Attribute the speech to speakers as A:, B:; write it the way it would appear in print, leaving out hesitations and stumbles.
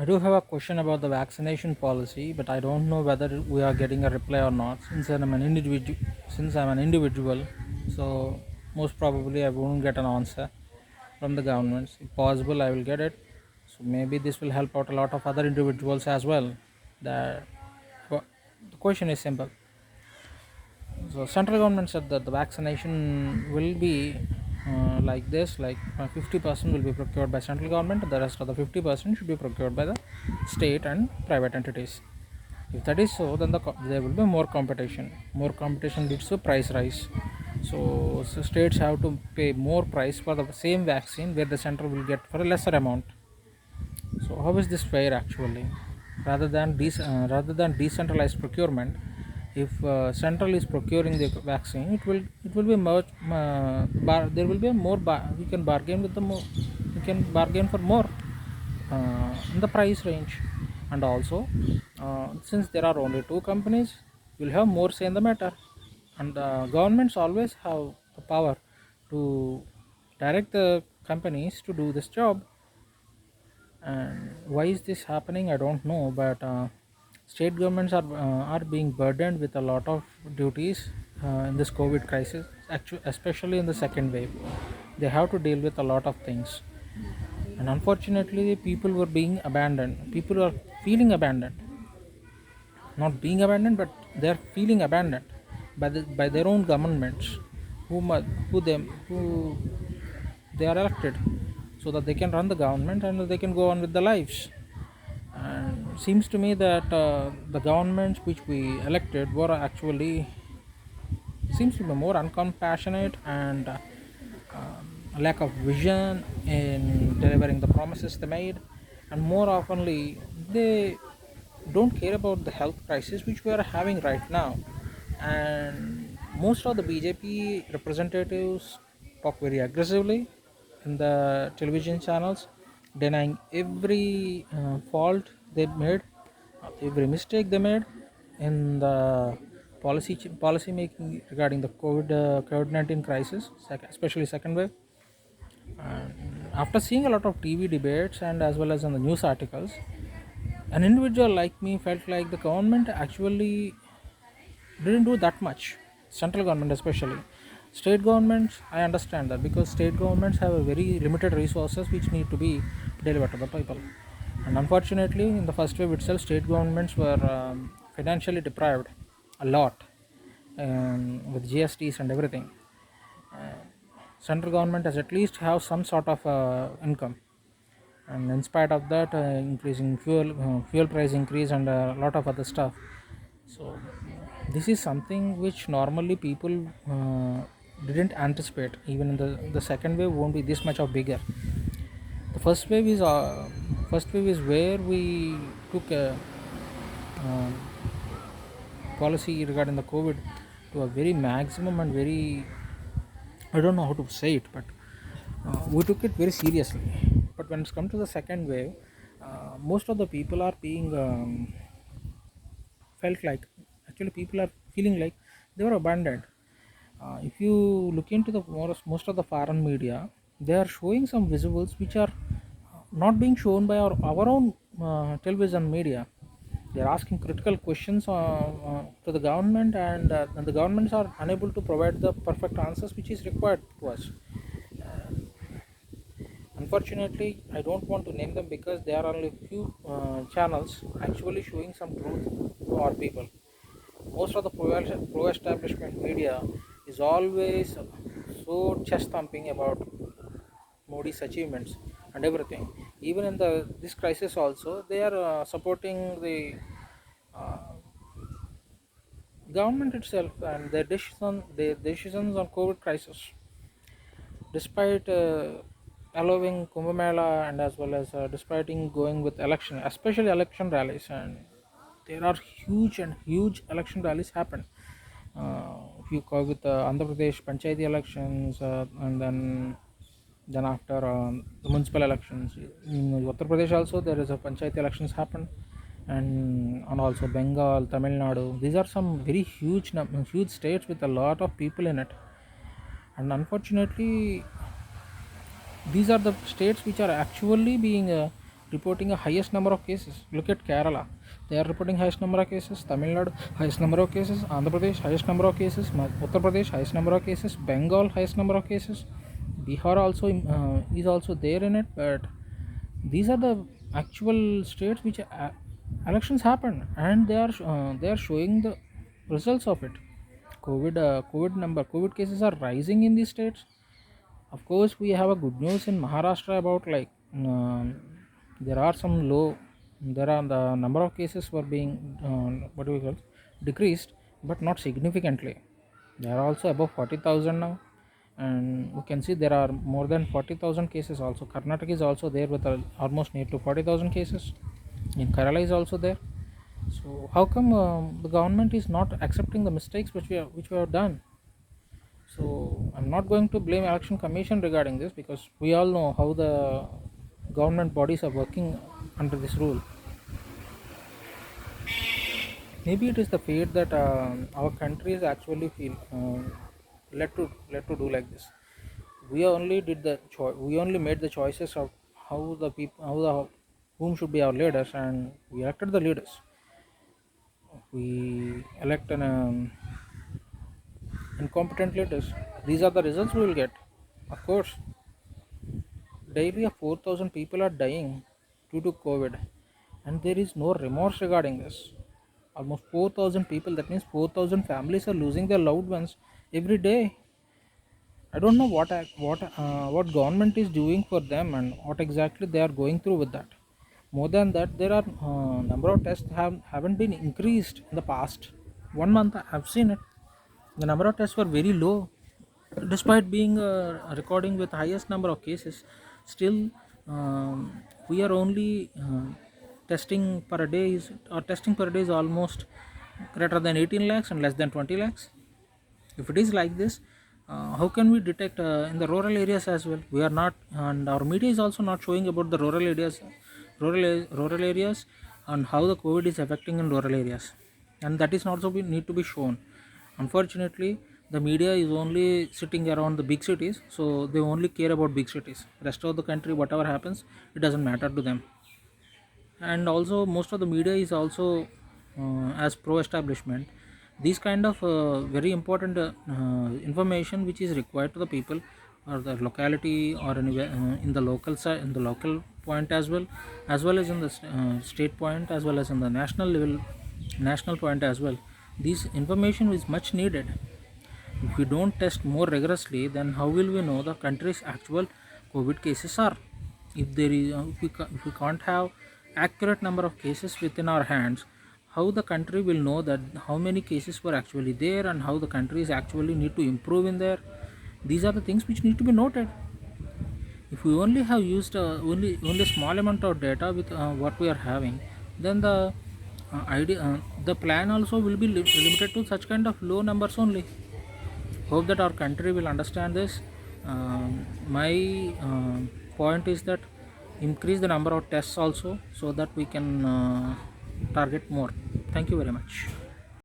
A: I do have a question about the vaccination policy, but I don't know whether we are getting a reply or not. Since I'm an individual, so most probably I won't get an answer from the government. If possible, I will get it. So maybe this will help out a lot of other individuals as well. That well, the question is simple. So central government said that the vaccination will be like this, like 50% will be procured by central government, the rest of the 50% should be procured by the state and private entities. If that is so, then there will be more competition. More competition leads to price rise. So states have to pay more price for the same vaccine where the center will get for a lesser amount. So how is this fair actually? Rather than decentralized procurement, if central is procuring the vaccine, it will be much there will be more we can bargain with the more, we can bargain for more in the price range, and also since there are only two companies, you'll have more say in the matter, and governments always have the power to direct the companies to do this job. And why is this happening, I don't know, but state governments are being burdened with a lot of duties in this covid crisis, actually especially in the second wave. They have to deal with a lot of things, and unfortunately people were being abandoned, people are feeling abandoned, not being abandoned, but they are feeling abandoned by their own governments, who they are elected so that they can run the government and they can go on with their lives. And seems to me that the governments which we elected were actually seems to be more uncompassionate, and a lack of vision in delivering the promises they made, and more oftenly they don't care about the health crisis which we are having right now. And most of the BJP representatives talk very aggressively in the television channels, denying every fault they made, every mistake they made in the policy making regarding the COVID-19 crisis, especially second wave. And after seeing a lot of TV debates and as well as in the news articles, an individual like me felt like the government actually didn't do that much. Central government especially. State governments, I understand that, because state governments have a very limited resources which need to be delivered to the people. And unfortunately, in the first wave itself, state governments were financially deprived a lot, with GSTs and everything. Central government has at least have some sort of income, and in spite of that, increasing fuel price increase and a lot of other stuff. So this is something which normally people didn't anticipate. Even in the second wave won't be this much of bigger. The first wave is where we took a uh, policy regarding the COVID to a very maximum and very, I don't know how to say it, but we took it very seriously. But when it's come to the second wave, most of the people are being felt like, actually people are feeling like they were abandoned. If you look into the most of the foreign media, they are showing some visuals which are not being shown by our own television media. They are asking critical questions to the government, and the governments are unable to provide the perfect answers which is required to us. Unfortunately, I don't want to name them because there are only few channels actually showing some truth to our people. Most of the pro-establishment media is always so chest thumping about Modi's achievements and everything. Even in the this crisis also, they are supporting the uh, government itself and their decisions on COVID crisis, despite allowing Kumbh Mela, and as well as despite in going with election, especially election rallies, and there are huge election rallies happen. If you go with Andhra Pradesh Panchayati elections, and then after the municipal elections in Uttar Pradesh also there is a Panchayati elections happen, and also Bengal, Tamil Nadu. These are some very huge states with a lot of people in it, and unfortunately these are the states which are actually being reporting a highest number of cases. Look at Kerala, they are reporting highest number of cases. Tamil Nadu, highest number of cases. Andhra Pradesh, highest number of cases. Uttar Pradesh, highest number of cases. Bengal, highest number of cases. Bihar also is also there in it. But these are the actual states which elections happen, and they are showing the results of it. COVID cases are rising in these states. Of course, we have a good news in Maharashtra about like there are some low. There are the number of cases were being what do we call decreased, but not significantly. They are also above 40,000 now, and we can see there are more than 40,000 cases. Also, Karnataka is also there with almost near to 40,000 cases. In Kerala is also there. So how come the government is not accepting the mistakes which we have done? So I'm not going to blame election commission regarding this, because we all know how the government bodies are working under this rule. Maybe it is the fate that our country is actually feel let to do like this. We only made the choices of how the people how the whom should be our leaders, and we elected the leaders. We elect an incompetent leaders. These are the results we will get. Of course, daily 4,000 people are dying due to COVID, and there is no remorse regarding this. Almost 4,000 people, that means 4,000 families are losing their loved ones every day. I don't know what government is doing for them, and what exactly they are going through with that. More than that, there are number of tests haven't been increased in the past 1 month. I've seen it. The number of tests were very low, despite being recording with highest number of cases. Still, we are only testing per day is almost greater than 18 lakhs and less than 20 lakhs. If it is like this, how can we detect in the rural areas as well? We are not, and our media is also not showing about the rural areas, and how the COVID is affecting in rural areas, and that is also need to be shown. Unfortunately, the media is only sitting around the big cities, so they only care about big cities. Rest of the country, whatever happens, it doesn't matter to them. And also, most of the media is also as pro establishment. These kind of very important information which is required to the people or the locality, or anywhere in the local side, in the local point as well as in the state point, as well as in the national level, national point as well. This information is much needed. If we don't test more rigorously, then how will we know the country's actual COVID cases are? If there is, if we can't have accurate number of cases within our hands, how the country will know that how many cases were actually there, and how the countries actually need to improve in there? These are the things which need to be noted. If we only have used only small amount of data with what we are having, then the plan also will be limited to such kind of low numbers only. Hope that our country will understand this. My point is that increase the number of tests also, so that we can target more. Thank you very much.